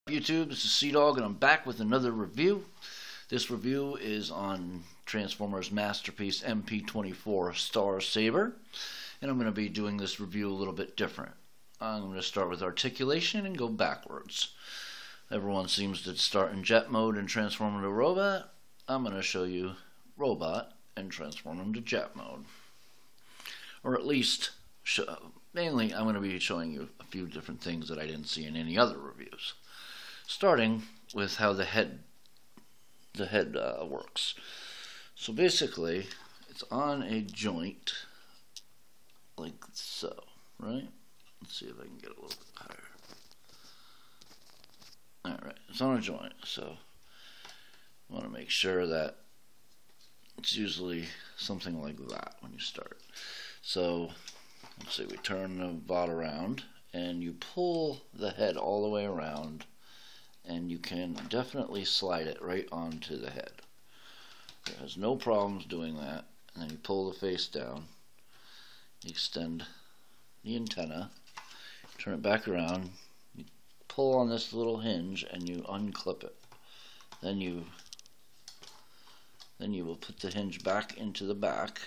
YouTube, this is Sea-Dog and I'm back with another review. This review is on Transformers Masterpiece MP-24 STAR SABER, and I'm going to be doing this review a little bit different. I'm going to start with articulation and go backwards. Everyone seems to start in jet mode and transform into robot. I'm going to show you robot and transform into jet mode. Or at least, mainly I'm going to be showing you a few different things that I didn't see in any other reviews. Starting with how the head works. So basically, it's on a joint like so, right? Let's see if I can get a little bit higher. Alright, it's on a joint, so I want to make sure that it's usually something like that when you start. So, let's see, we turn the bot around, and you pull the head all the way around, and you can definitely slide it right onto the head. It has no problems doing that. And then you pull the face down, you extend the antenna, turn it back around, you pull on this little hinge and you unclip it. Then you will put the hinge back into the back,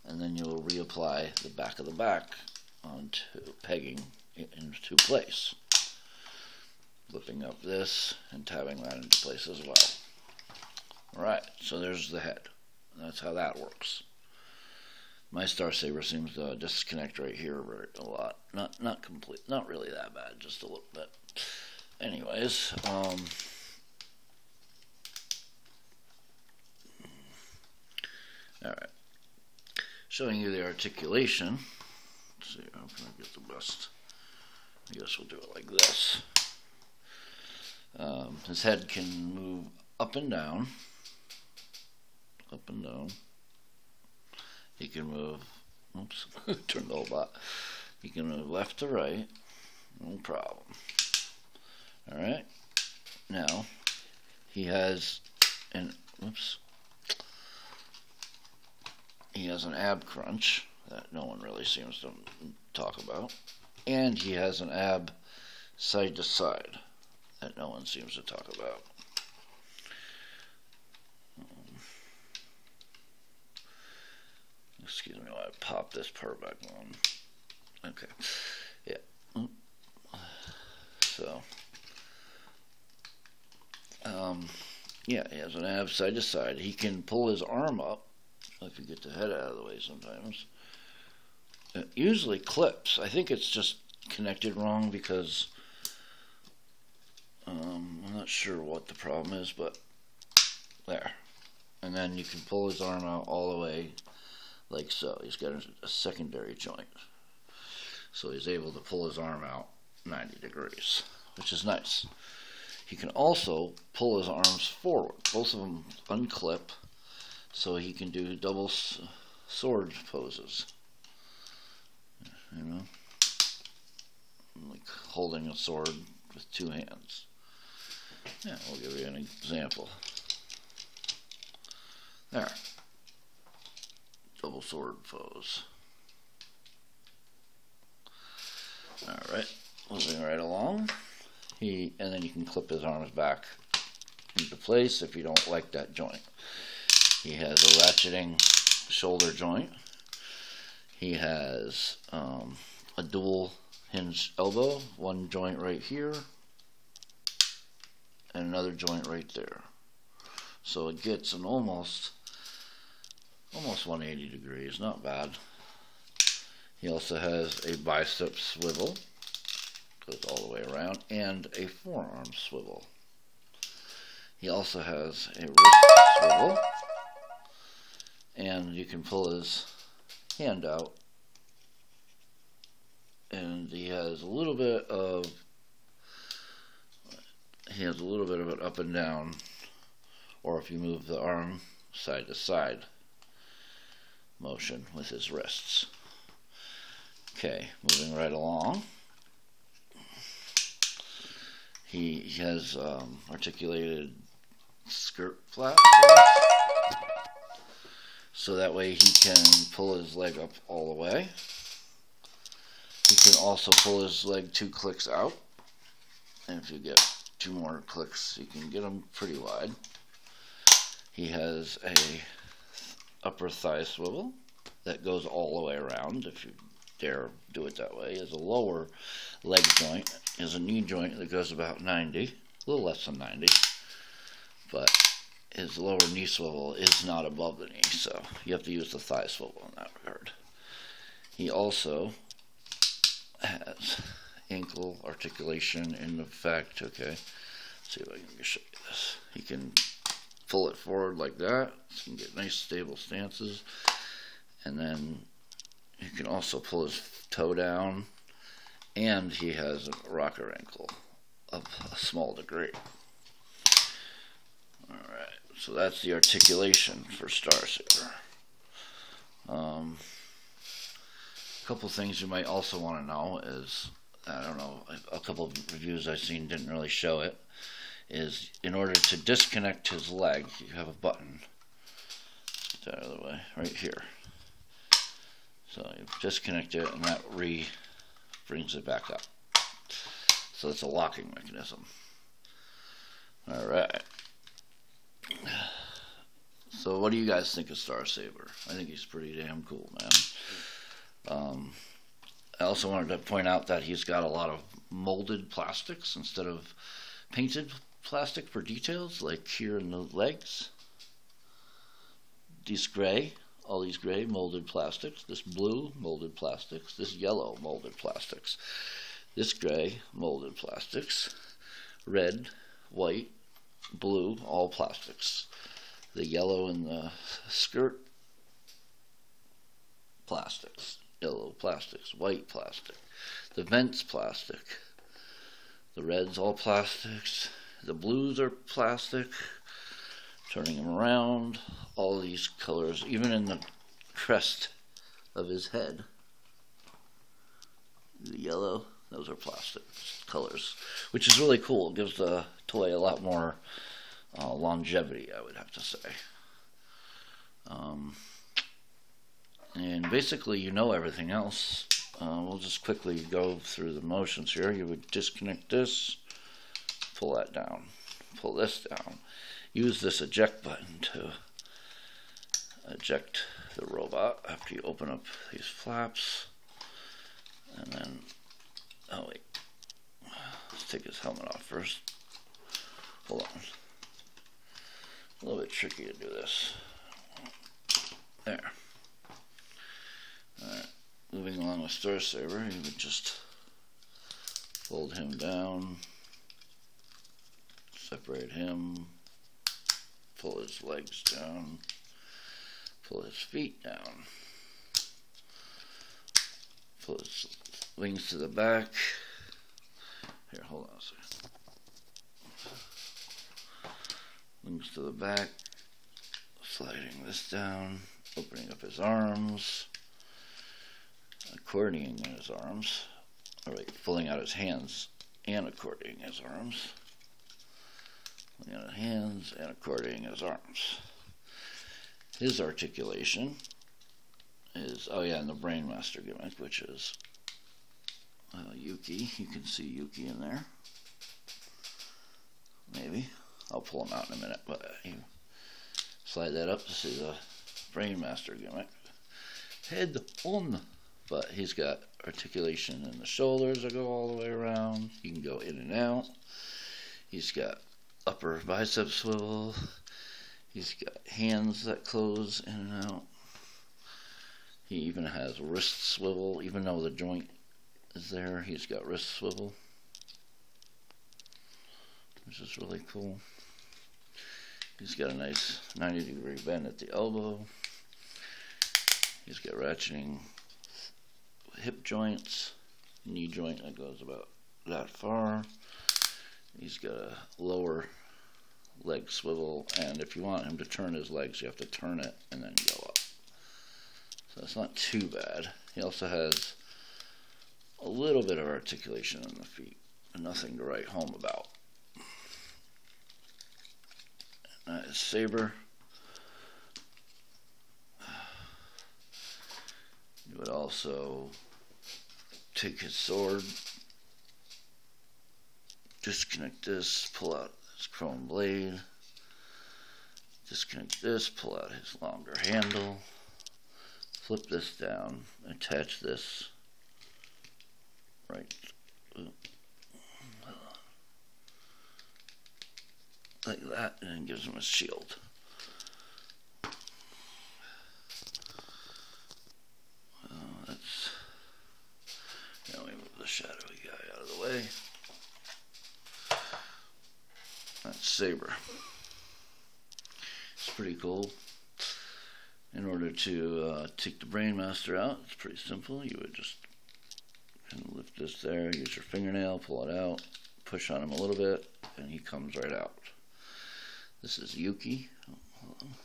and then you will reapply the back of the back onto pegging it into place. Flipping up this and tabbing that into place as well. Alright, so there's the head. That's how that works. My Star Saber seems to disconnect right here a lot. Not complete, not really that bad, just a little bit. Anyways, alright. Showing you the articulation. Let's see, how can I get the best? I guess we'll do it like this. His head can move up and down. Up and down. He can move, oops, turned the whole bot. He can move left to right, no problem. Alright, now he has an, oops, he has an ab crunch that no one really seems to talk about, and he has an ab side to side that no one seems to talk about. Excuse me while I pop this part back on. Okay. Yeah. So, yeah, he has an ab side to side. He can pull his arm up if you get the head out of the way sometimes. It usually clips. I think it's just connected wrong because I'm not sure what the problem is, but there. And then you can pull his arm out all the way like so. He's got a secondary joint. So he's able to pull his arm out 90 degrees, which is nice. He can also pull his arms forward. Both of them unclip, so he can do double sword poses. You know? Like holding a sword with two hands. Yeah, we'll give you an example. There. Double sword pose. Alright, moving right along. And then you can clip his arms back into place if you don't like that joint. He has a ratcheting shoulder joint. He has a dual hinged elbow, one joint right here, and another joint right there. So it gets an almost 180 degrees, not bad. He also has a bicep swivel, goes all the way around, and a forearm swivel. He also has a wrist swivel, and you can pull his hand out, and he has a little bit of an up and down, or if you move the arm side to side motion with his wrists. Okay, moving right along. He has articulated skirt flaps, so that way he can pull his leg up all the way. He can also pull his leg 2 clicks out And if you get 2 more clicks, you can get them pretty wide. He has a upper thigh swivel that goes all the way around, if you dare do it that way. He has a lower leg joint. He has a knee joint that goes about 90, a little less than 90, but his lower knee swivel is not above the knee, so you have to use the thigh swivel in that regard. He also has ankle articulation in the fact, okay, let's see if I can show you this. He can pull it forward like that, so you can get nice stable stances, and then you can also pull his toe down, and he has a rocker ankle of a small degree. Alright, so that's the articulation for Star Saber. A couple things you might also want to know is, I don't know, a couple of reviews I've seen didn't really show it, is in order to disconnect his leg, you have a button. Let's get that out of the way, right here. So you disconnect it, and that brings it back up. So it's a locking mechanism. Alright. So what do you guys think of Star Saber? I think he's pretty damn cool, man. I also wanted to point out that he's got a lot of molded plastics instead of painted plastic for details, like here in the legs. These gray, all these gray molded plastics, this blue molded plastics, this yellow molded plastics, this gray molded plastics, red, white, blue, all plastics. The yellow in the skirt, plastics. Yellow plastics, white plastic, the vents plastic, the reds all plastics, the blues are plastic, turning them around, all these colors, even in the crest of his head, the yellow, those are plastic colors, which is really cool. It gives the toy a lot more longevity, I would have to say. And basically, you know everything else. We'll just quickly go through the motions here. You would disconnect this, pull that down, pull this down. Use this eject button to eject the robot after you open up these flaps. And then, oh wait, let's take his helmet off first. Hold on. A little bit tricky to do this. There. Alright, moving along with Star Saber, you would just fold him down, separate him, pull his legs down, pull his feet down, pull his wings to the back. Here, hold on a second. Wings to the back, sliding this down, opening up his arms, accordioning in his arms, pulling out his hands and accordioning his arms, pulling out his hands and accordioning his arms. His articulation is, oh yeah, and the Brain Master gimmick, which is Yuki. You can see Yuki in there. Maybe. I'll pull him out in a minute, but you slide that up to see the Brain Master gimmick. Head on. But he's got articulation in the shoulders that go all the way around. You can go in and out. He's got upper bicep swivel. He's got hands that close in and out. He even has wrist swivel, even though the joint is there. He's got wrist swivel, which is really cool. He's got a nice 90-degree bend at the elbow. He's got ratcheting hip joints, knee joint that goes about that far. He's got a lower leg swivel, and if you want him to turn his legs, you have to turn it and then go up. So it's not too bad. He also has a little bit of articulation in the feet, and nothing to write home about. That is Saber. You would also take his sword, disconnect this, pull out this chrome blade, disconnect this, pull out his longer handle, flip this down, attach this right like that, and it gives him a shield. Now we move the shadowy guy out of the way. That's Saber. It's pretty cool. In order to take the Brain Master out, it's pretty simple. You would just kind of lift this there, use your fingernail, pull it out, push on him a little bit, and he comes right out. This is Yuki. Oh, hold on.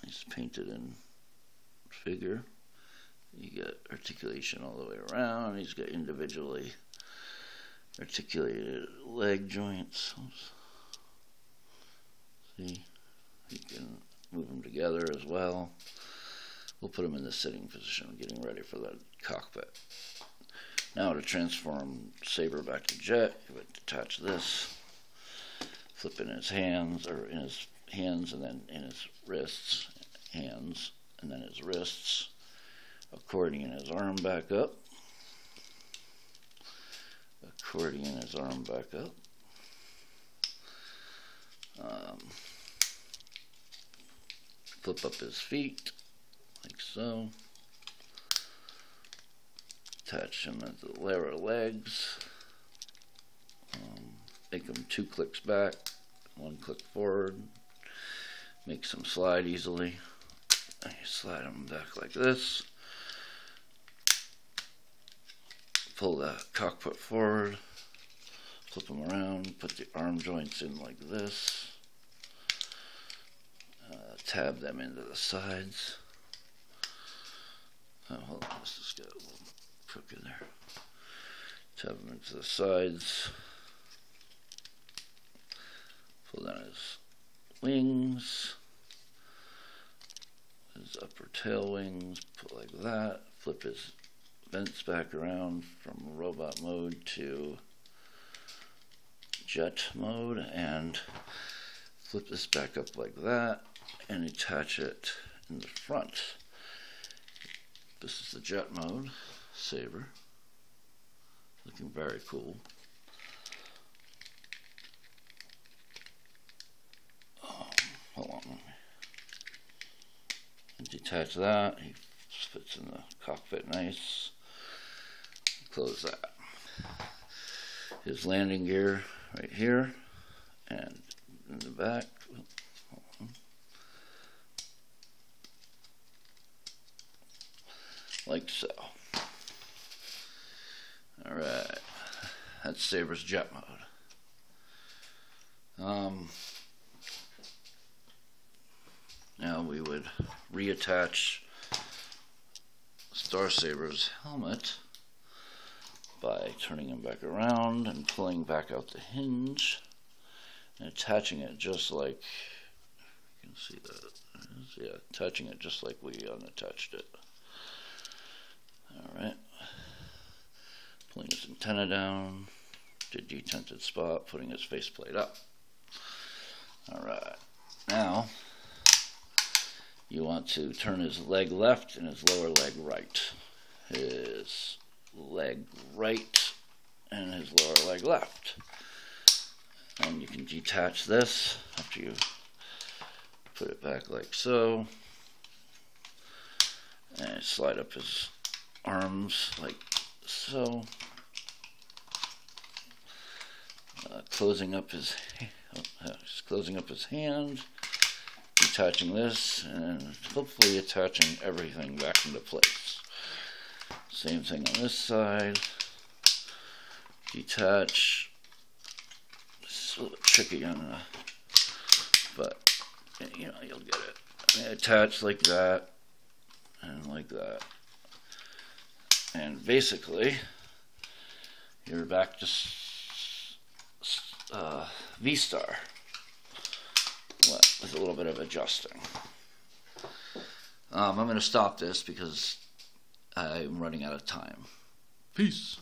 Nice painted in figure. You get articulation all the way around. He's got individually articulated leg joints. See, you can move them together as well. We'll put him in the sitting position, getting ready for the cockpit. Now to transform Saber back to Jet, you would detach this, flip in his hands, or in his hands, and then in his wrists, hands, and then his wrists. Accordion his arm back up. Accordion his arm back up. Flip up his feet, like so. Attach him at the lower legs. Make them 2 clicks back, 1 click forward. Makes them slide easily. And you slide them back like this. Pull the cockpit forward, flip them around, put the arm joints in like this, tab them into the sides. Oh, hold on, let's just get a little crooked there. Tab them into the sides, pull down his wings, his upper tail wings, put like that, flip his vents back around from robot mode to jet mode, and flip this back up like that and attach it in the front. This is the jet mode, Saber. Looking very cool. Hold on. And detach that. He fits in the cockpit nice. Close that. His landing gear right here, and in the back. Like so. Alright. That's Saber's jet mode. Now we would reattach Star Saber's helmet by turning him back around and pulling back out the hinge and attaching it just like, you can see that, yeah, attaching it just like we unattached it. Alright, pulling his antenna down to detented spot, putting his faceplate up. Alright, now you want to turn his leg left and his lower leg right. His leg right and his lower leg left. And you can detach this after you put it back like so. And slide up his arms like so. Closing up his hand. Detaching this and hopefully attaching everything back into place. Same thing on this side. Detach. It's a little tricky on but you know, you'll get it. And attach like that and like that. And basically you're back to V-Star. With a little bit of adjusting. I'm going to stop this because I'm running out of time. Peace.